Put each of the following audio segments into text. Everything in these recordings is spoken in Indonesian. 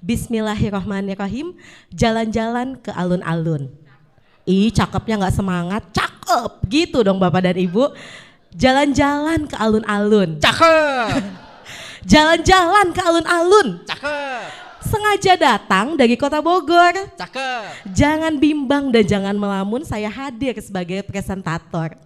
Bismillahirrahmanirrahim. Jalan-jalan ke alun-alun. Ih, cakepnya nggak semangat, cakep gitu dong Bapak dan Ibu. Jalan-jalan ke alun-alun. Cakep. Jalan-jalan ke alun-alun. Cakep. Sengaja datang dari kota Bogor. Cakep. Jangan bimbang dan jangan melamun, saya hadir sebagai presentator.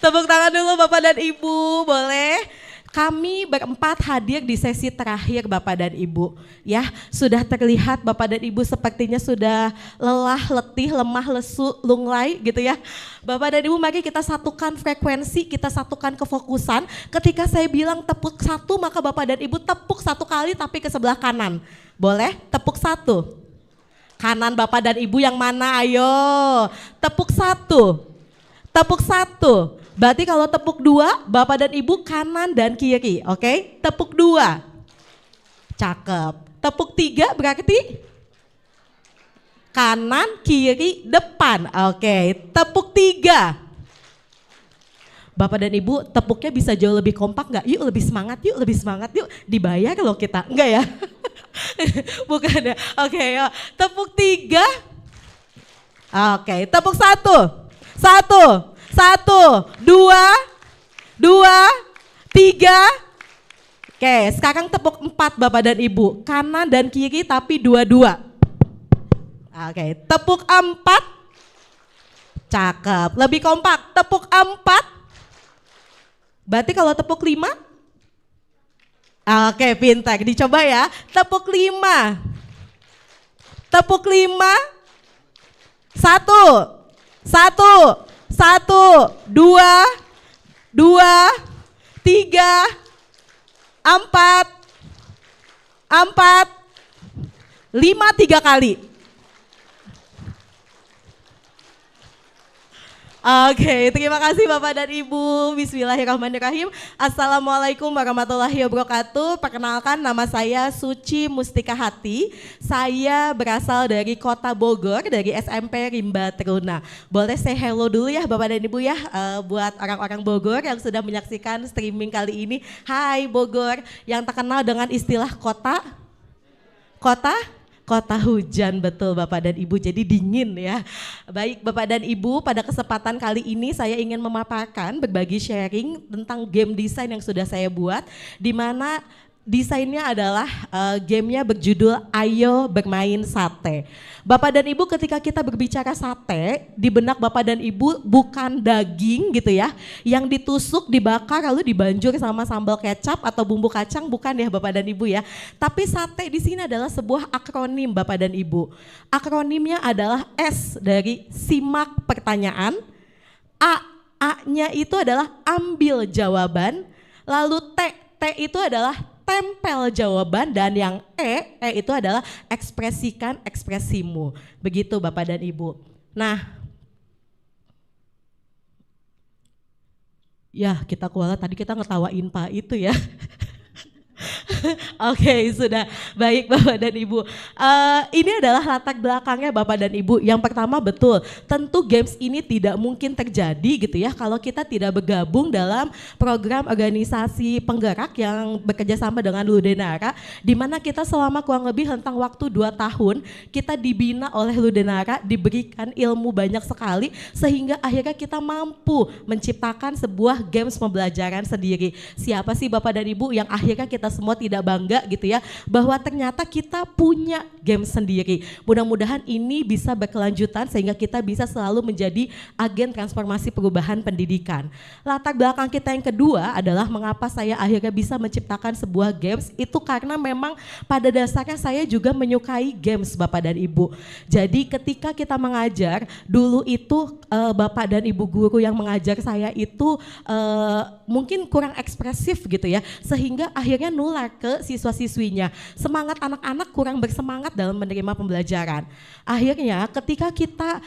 Tepuk tangan dulu Bapak dan Ibu, boleh? Kami berempat hadir di sesi terakhir Bapak dan Ibu. Ya, sudah terlihat Bapak dan Ibu sepertinya sudah lelah, letih, lemah, lesu, lunglai gitu ya. Bapak dan Ibu mari kita satukan frekuensi, kita satukan kefokusan. Ketika saya bilang tepuk satu maka Bapak dan Ibu tepuk satu kali tapi ke sebelah kanan. Boleh? Tepuk satu. Kanan Bapak dan Ibu yang mana? Ayo. Tepuk satu. Tepuk satu. Berarti kalau tepuk dua, Bapak dan Ibu kanan dan kiri, oke? Tepuk dua, cakep. Tepuk tiga berarti kanan, kiri, depan, oke? Tepuk tiga. Bapak dan Ibu tepuknya bisa jauh lebih kompak nggak? Yuk lebih semangat, yuk lebih semangat, yuk. Dibayar loh kita, enggak ya? Bukan ya, oke yuk. Tepuk tiga, oke. Tepuk satu, satu. Satu, dua, tiga. Oke, sekarang tepuk empat Bapak dan Ibu. Kanan dan kiri tapi dua-dua. Oke, tepuk empat. Cakep, lebih kompak. Tepuk empat. Berarti kalau tepuk lima? Oke, pintar. Dicoba ya. Tepuk lima. Tepuk lima. Satu. Satu, dua, tiga, empat, lima, tiga kali. Oke, terima kasih Bapak dan Ibu. Bismillahirrahmanirrahim. Assalamualaikum warahmatullahi wabarakatuh. Perkenalkan, nama saya Suci Mustika Hati. Saya berasal dari kota Bogor, dari SMP Rimba Teruna. Boleh say hello dulu ya Bapak dan Ibu ya, buat orang-orang Bogor yang sudah menyaksikan streaming kali ini. Hai Bogor, yang terkenal dengan istilah kota hujan, betul Bapak dan Ibu, jadi dingin ya. Baik Bapak dan Ibu, pada kesempatan kali ini saya ingin memaparkan, berbagi sharing tentang game design yang sudah saya buat, di mana desainnya adalah gamenya berjudul Ayo Bermain Sate. Bapak dan Ibu, ketika kita berbicara sate, di benak Bapak dan Ibu bukan daging gitu ya, yang ditusuk, dibakar lalu dibanjur sama sambal kecap atau bumbu kacang, bukan ya Bapak dan Ibu ya. Tapi sate di sini adalah sebuah akronim Bapak dan Ibu. Akronimnya adalah S dari simak pertanyaan, A-nya itu adalah ambil jawaban, lalu T itu adalah tempel jawaban, dan yang E itu adalah ekspresikan ekspresimu. Begitu Bapak dan Ibu. Nah, ya kita kuala tadi kita ngetawain Pak itu ya. Oke, sudah baik Bapak dan Ibu. Ini adalah latar belakangnya Bapak dan Ibu. Yang pertama betul, tentu games ini tidak mungkin terjadi gitu ya kalau kita tidak bergabung dalam program organisasi penggerak yang bekerja sama dengan Ludenara, di mana kita selama kurang lebih rentang waktu 2 tahun kita dibina oleh Ludenara, diberikan ilmu banyak sekali sehingga akhirnya kita mampu menciptakan sebuah games pembelajaran sendiri. Siapa sih Bapak dan Ibu yang akhirnya kita semua tidak bangga gitu ya bahwa ternyata kita punya game sendiri. Mudah-mudahan ini bisa berkelanjutan sehingga kita bisa selalu menjadi agen transformasi perubahan pendidikan. Latar belakang kita yang kedua adalah mengapa saya akhirnya bisa menciptakan sebuah games, itu karena memang pada dasarnya saya juga menyukai games Bapak dan Ibu. Jadi ketika kita mengajar dulu itu Bapak dan Ibu guru yang mengajar saya itu mungkin kurang ekspresif gitu ya, sehingga akhirnya nular ke siswa-siswinya. Semangat anak-anak kurang bersemangat dalam menerima pembelajaran. Akhirnya ketika kita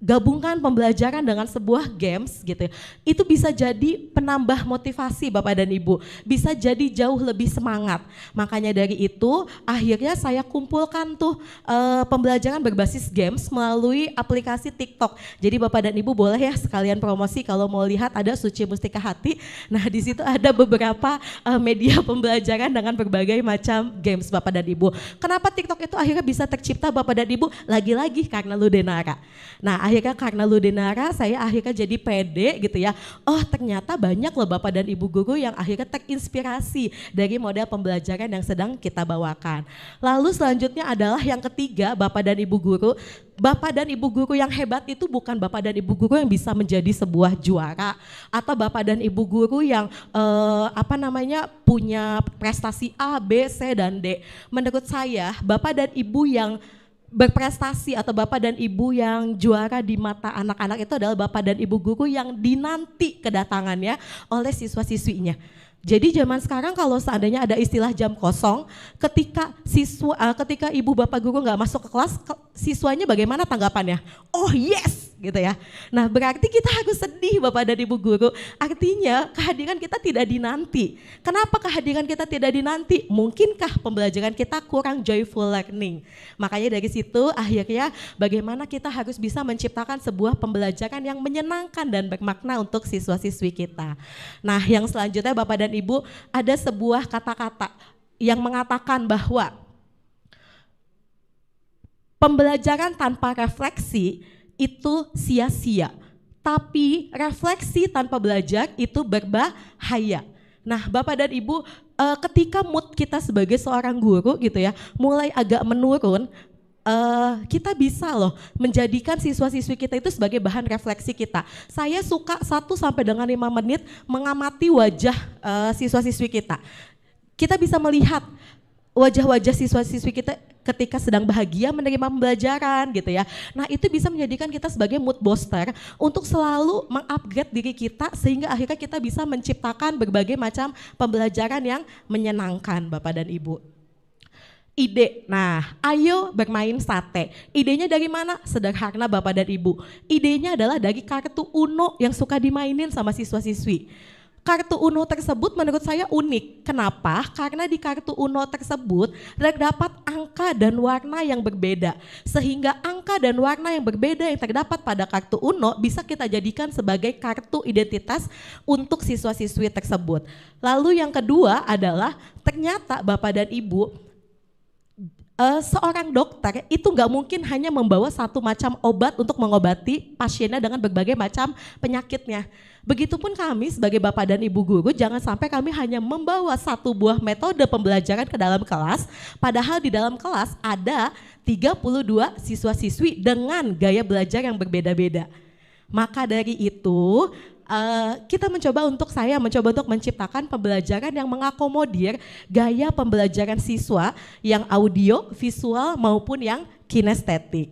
gabungkan pembelajaran dengan sebuah games gitu, itu bisa jadi penambah motivasi Bapak dan Ibu, bisa jadi jauh lebih semangat. Makanya dari itu akhirnya saya kumpulkan tuh pembelajaran berbasis games melalui aplikasi TikTok. Jadi Bapak dan Ibu boleh ya sekalian promosi kalau mau lihat, ada Suci Mustika Hati. Nah di situ ada beberapa media pembelajaran dengan berbagai macam games Bapak dan Ibu. Kenapa TikTok itu akhirnya bisa tercipta Bapak dan Ibu? Lagi-lagi karena Ludenara. Nah akhirnya karena Ludenara saya akhirnya jadi pede gitu ya. Oh ternyata banyak loh Bapak dan Ibu guru yang akhirnya terinspirasi dari model pembelajaran yang sedang kita bawakan. Lalu selanjutnya adalah yang ketiga Bapak dan Ibu guru. Bapak dan Ibu guru yang hebat itu bukan Bapak dan Ibu guru yang bisa menjadi sebuah juara atau Bapak dan Ibu guru yang punya prestasi A, B, C dan D. Menurut saya Bapak dan Ibu yang berprestasi atau Bapak dan Ibu yang juara di mata anak-anak itu adalah Bapak dan Ibu guru yang dinanti kedatangannya oleh siswa-siswinya. Jadi zaman sekarang kalau seandainya ada istilah jam kosong, ketika ibu bapak guru nggak masuk ke kelas, siswanya bagaimana tanggapannya? Oh yes, gitu ya. Nah berarti kita harus sedih Bapak dan Ibu guru. Artinya kehadiran kita tidak dinanti. Kenapa kehadiran kita tidak dinanti? Mungkinkah pembelajaran kita kurang joyful learning? Makanya dari situ akhirnya bagaimana kita harus bisa menciptakan sebuah pembelajaran yang menyenangkan dan bermakna untuk siswa-siswi kita. Nah yang selanjutnya Bapak dan Ibu, ada sebuah kata-kata yang mengatakan bahwa pembelajaran tanpa refleksi itu sia-sia, tapi refleksi tanpa belajar itu berbahaya. Nah Bapak dan Ibu, ketika mood kita sebagai seorang guru gitu ya, mulai agak menurun, kita bisa loh menjadikan siswa-siswi kita itu sebagai bahan refleksi kita. Saya suka 1-5 menit mengamati wajah siswa-siswi kita. Kita bisa melihat wajah-wajah siswa-siswi kita ketika sedang bahagia menerima pembelajaran gitu ya. Nah itu bisa menjadikan kita sebagai mood booster untuk selalu mengupgrade diri kita sehingga akhirnya kita bisa menciptakan berbagai macam pembelajaran yang menyenangkan Bapak dan Ibu. Ide, nah ayo bermain sate. Idenya dari mana? Sederhana Bapak dan Ibu. Idenya adalah dari kartu Uno yang suka dimainin sama siswa-siswi. Kartu Uno tersebut menurut saya unik. Kenapa? Karena di kartu Uno tersebut terdapat angka dan warna yang berbeda. Sehingga angka dan warna yang berbeda yang terdapat pada kartu Uno bisa kita jadikan sebagai kartu identitas untuk siswa-siswi tersebut. Lalu yang kedua adalah ternyata Bapak dan Ibu, seorang dokter itu nggak mungkin hanya membawa satu macam obat untuk mengobati pasiennya dengan berbagai macam penyakitnya. Begitupun kami sebagai Bapak dan Ibu guru, jangan sampai kami hanya membawa satu buah metode pembelajaran ke dalam kelas, padahal di dalam kelas ada 32 siswa-siswi dengan gaya belajar yang berbeda-beda. Maka dari itu, saya mencoba untuk menciptakan pembelajaran yang mengakomodir gaya pembelajaran siswa yang audio, visual maupun yang kinestetik.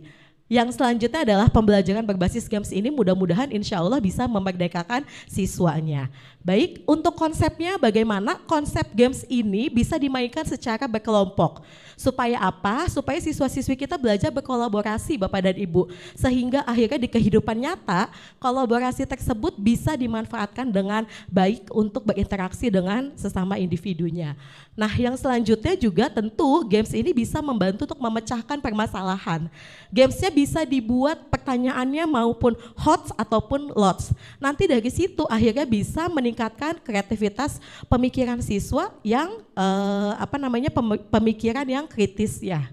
Yang selanjutnya adalah pembelajaran berbasis games ini mudah-mudahan insya Allah bisa memerdekakan siswanya. Baik, untuk konsepnya bagaimana konsep games ini bisa dimainkan secara berkelompok. Supaya apa? Supaya siswa-siswi kita belajar berkolaborasi Bapak dan Ibu. Sehingga akhirnya di kehidupan nyata, kolaborasi tersebut bisa dimanfaatkan dengan baik untuk berinteraksi dengan sesama individunya. Nah yang selanjutnya juga tentu games ini bisa membantu untuk memecahkan permasalahan. Gamesnya bisa dibuat pertanyaannya maupun HOTS ataupun LOTS. Nanti dari situ akhirnya bisa meningkatkan kreativitas pemikiran siswa yang pemikiran yang kritis ya.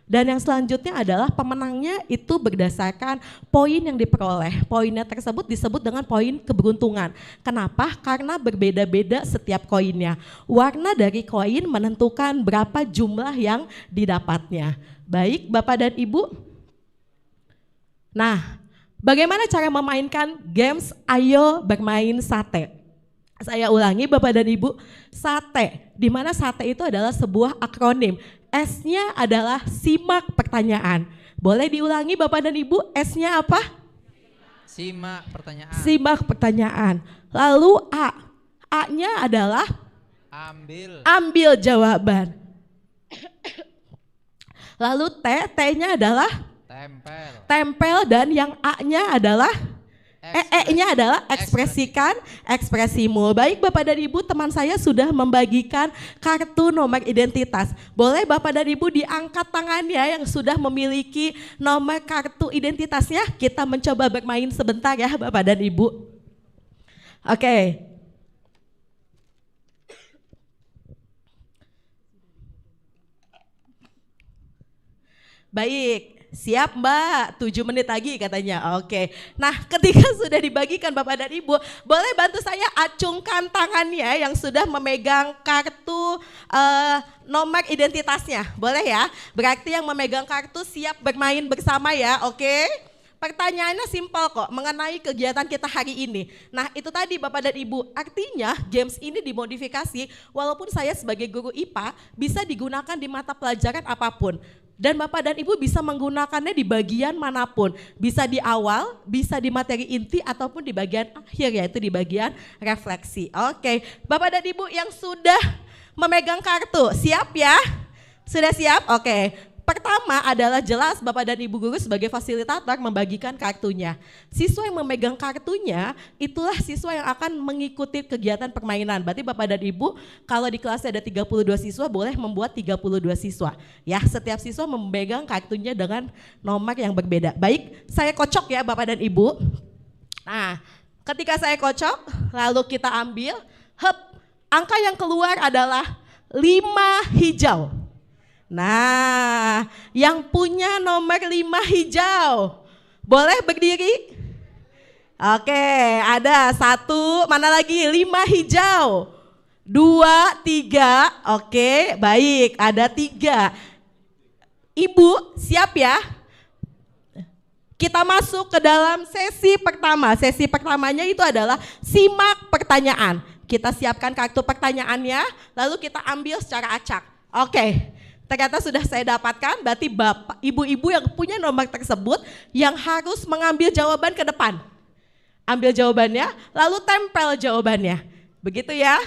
Dan yang selanjutnya adalah pemenangnya itu berdasarkan poin yang diperoleh. Poinnya tersebut disebut dengan poin keberuntungan. Kenapa? Karena berbeda-beda setiap koinnya. Warna dari koin menentukan berapa jumlah yang didapatnya. Baik Bapak dan Ibu. Nah, bagaimana cara memainkan games Ayo Bermain Sate? Saya ulangi Bapak dan Ibu, sate, di mana sate itu adalah sebuah akronim. S-nya adalah simak pertanyaan. Boleh diulangi Bapak dan Ibu, S-nya apa? Simak pertanyaan. Simak pertanyaan. Lalu A, A-nya adalah? Ambil jawaban. Lalu T, T-nya adalah? Tempel. Tempel dan yang A-nya adalah E-nya adalah ekspresikan ekspresimu. Baik Bapak dan Ibu, teman saya sudah membagikan kartu nomor identitas. Boleh Bapak dan Ibu diangkat tangannya yang sudah memiliki nomor kartu identitasnya. Kita mencoba bermain sebentar ya Bapak dan Ibu. Oke. Baik. Siap Mbak, 7 menit lagi katanya. Oke. Nah ketika sudah dibagikan Bapak dan Ibu, boleh bantu saya acungkan tangannya yang sudah memegang kartu nomor identitasnya. Boleh ya? Berarti yang memegang kartu siap bermain bersama ya, oke? Pertanyaannya simpel kok, mengenai kegiatan kita hari ini. Nah itu tadi Bapak dan Ibu, artinya games ini dimodifikasi walaupun saya sebagai guru IPA bisa digunakan di mata pelajaran apapun. Dan Bapak dan Ibu bisa menggunakannya di bagian manapun. Bisa di awal, bisa di materi inti ataupun di bagian akhir, yaitu di bagian refleksi. Oke, Bapak dan Ibu yang sudah memegang kartu, siap ya? Sudah siap? Oke. Pertama adalah jelas Bapak dan Ibu guru sebagai fasilitator membagikan kartunya. Siswa yang memegang kartunya itulah siswa yang akan mengikuti kegiatan permainan. Berarti Bapak dan Ibu kalau di kelasnya ada 32 siswa boleh membuat 32 siswa. Ya, setiap siswa memegang kartunya dengan nomor yang berbeda. Baik, saya kocok ya Bapak dan Ibu. Nah, ketika saya kocok lalu kita ambil, angka yang keluar adalah 5 hijau. Nah, yang punya nomor 5 hijau, boleh berdiri? Oke, ada 1, mana lagi? 5 hijau. 2, 3, oke, baik, ada 3. Ibu, siap ya? Kita masuk ke dalam sesi pertama. Sesi pertamanya itu adalah simak pertanyaan. Kita siapkan kartu pertanyaannya, lalu kita ambil secara acak. Oke. Ternyata sudah saya dapatkan, berarti bapak, ibu-ibu yang punya nomor tersebut yang harus mengambil jawaban ke depan. Ambil jawabannya, lalu tempel jawabannya. Begitu ya?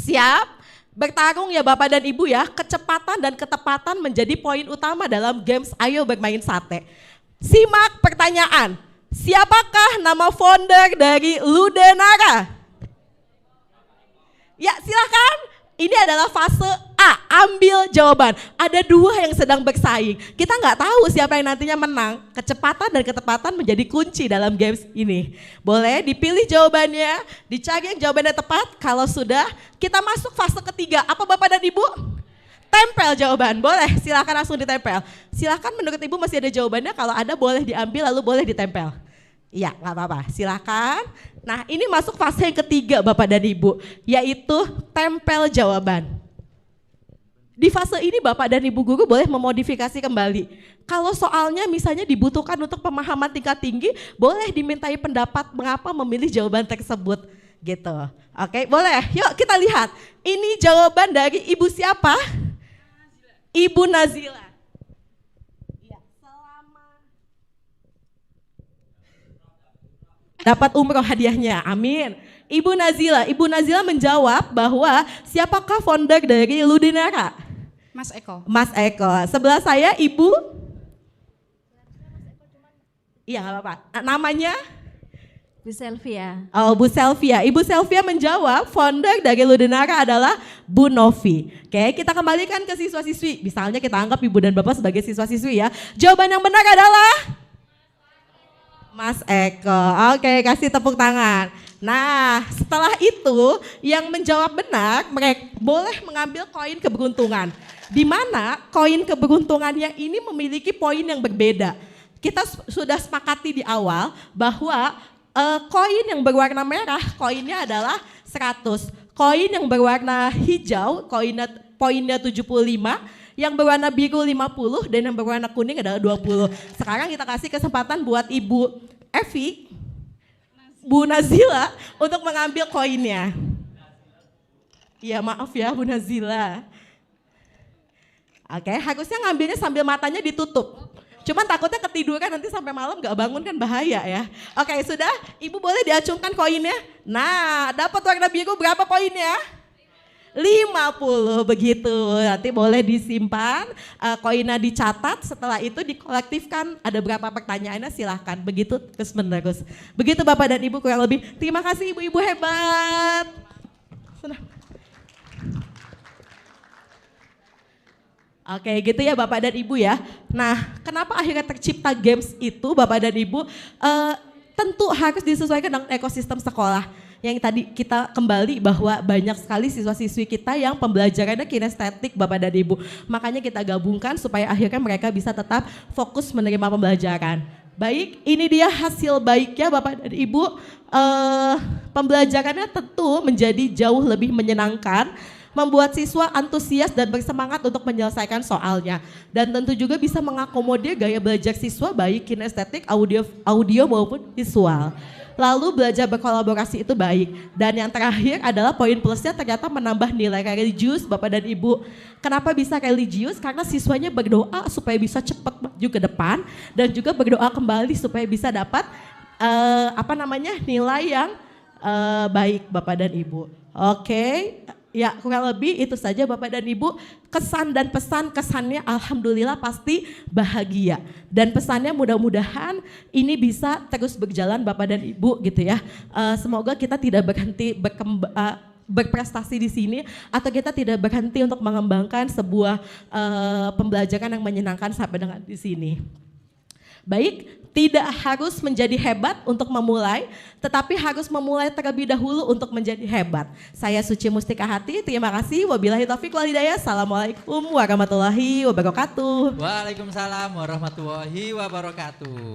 Siap? Bertarung ya Bapak dan Ibu ya, kecepatan dan ketepatan menjadi poin utama dalam games Ayo Bermain Sate. Simak pertanyaan, siapakah nama founder dari Ludenara? Ya silakan. Ini adalah fase A, ambil jawaban. Ada 2 yang sedang bersaing. Kita nggak tahu siapa yang nantinya menang. Kecepatan dan ketepatan menjadi kunci dalam games ini. Boleh dipilih jawabannya, dicari yang jawabannya tepat. Kalau sudah, kita masuk fase ketiga. Apa Bapak dan Ibu? Tempel jawaban, boleh silakan langsung ditempel. Silakan menurut Ibu masih ada jawabannya, kalau ada boleh diambil lalu boleh ditempel. Iya, nggak apa-apa, silakan. Nah ini masuk fase yang ketiga Bapak dan Ibu, yaitu tempel jawaban. Di fase ini Bapak dan Ibu guru boleh memodifikasi kembali. Kalau soalnya misalnya dibutuhkan untuk pemahaman tingkat tinggi, boleh dimintai pendapat mengapa memilih jawaban tersebut. Gitu, oke boleh, yuk kita lihat. Ini jawaban dari Ibu siapa? Ibu Nazila. Dapat umroh hadiahnya, amin. Ibu Nazila menjawab bahwa siapakah founder dari Ludenara? Mas Eko. Mas Eko. Sebelah saya Ibu? Iya nggak apa-apa. Namanya? Bu Selvia. Oh Bu Selvia. Ibu Selvia menjawab founder dari Ludenara adalah Bu Novi. Oke, kita kembalikan ke siswa-siswi. Misalnya kita anggap Ibu dan Bapak sebagai siswa-siswi ya. Jawaban yang benar adalah? Mas Eko, oke kasih tepuk tangan. Nah setelah itu yang menjawab benar mereka boleh mengambil koin keberuntungan. Di mana koin keberuntungannya ini memiliki poin yang berbeda. Kita sudah sepakati di awal bahwa koin yang berwarna merah koinnya adalah 100. Koin yang berwarna hijau poinnya 75. Yang berwarna biru 50 dan yang berwarna kuning adalah 20. Sekarang kita kasih kesempatan buat Ibu Evi, Bu Nazila untuk mengambil koinnya. Iya maaf ya Bu Nazila. Oke, harusnya ngambilnya sambil matanya ditutup. Cuman takutnya ketiduran nanti sampai malam gak bangun kan bahaya ya. Oke sudah, Ibu boleh diacungkan koinnya. Nah dapat warna biru berapa poinnya? 50 begitu. Nanti boleh disimpan, koinnya dicatat, setelah itu dikolektifkan ada berapa pertanyaannya silahkan. Begitu terus menerus. Begitu Bapak dan Ibu kurang lebih. Terima kasih ibu-ibu hebat. Senang. Oke gitu ya Bapak dan Ibu ya. Nah kenapa akhirnya tercipta games itu Bapak dan Ibu? Tentu harus disesuaikan dengan ekosistem sekolah. Yang tadi kita kembali bahwa banyak sekali siswa-siswi kita yang pembelajarannya kinestetik Bapak dan Ibu. Makanya kita gabungkan supaya akhirnya mereka bisa tetap fokus menerima pembelajaran. Baik, ini dia hasil baiknya Bapak dan Ibu. Pembelajarannya tentu menjadi jauh lebih menyenangkan, membuat siswa antusias dan bersemangat untuk menyelesaikan soalnya. Dan tentu juga bisa mengakomodir gaya belajar siswa baik kinestetik, audio maupun visual. Lalu belajar berkolaborasi itu baik. Dan yang terakhir adalah poin plusnya ternyata menambah nilai religius Bapak dan Ibu. Kenapa bisa religius? Karena siswanya berdoa supaya bisa cepat maju ke depan dan juga berdoa kembali supaya bisa dapat nilai yang baik Bapak dan Ibu. Oke. Ya kurang lebih itu saja Bapak dan Ibu, kesan dan pesan kesannya alhamdulillah pasti bahagia. Dan pesannya mudah-mudahan ini bisa terus berjalan Bapak dan Ibu gitu ya. Semoga kita tidak berhenti berprestasi di sini atau kita tidak berhenti untuk mengembangkan sebuah pembelajaran yang menyenangkan sampai dengan di sini. Baik, tidak harus menjadi hebat untuk memulai, tetapi harus memulai terlebih dahulu untuk menjadi hebat. Saya Suci Mustika Hati, terima kasih. Wabillahi taufiq wal hidayah. Assalamualaikum warahmatullahi wabarakatuh. Waalaikumsalam warahmatullahi wabarakatuh.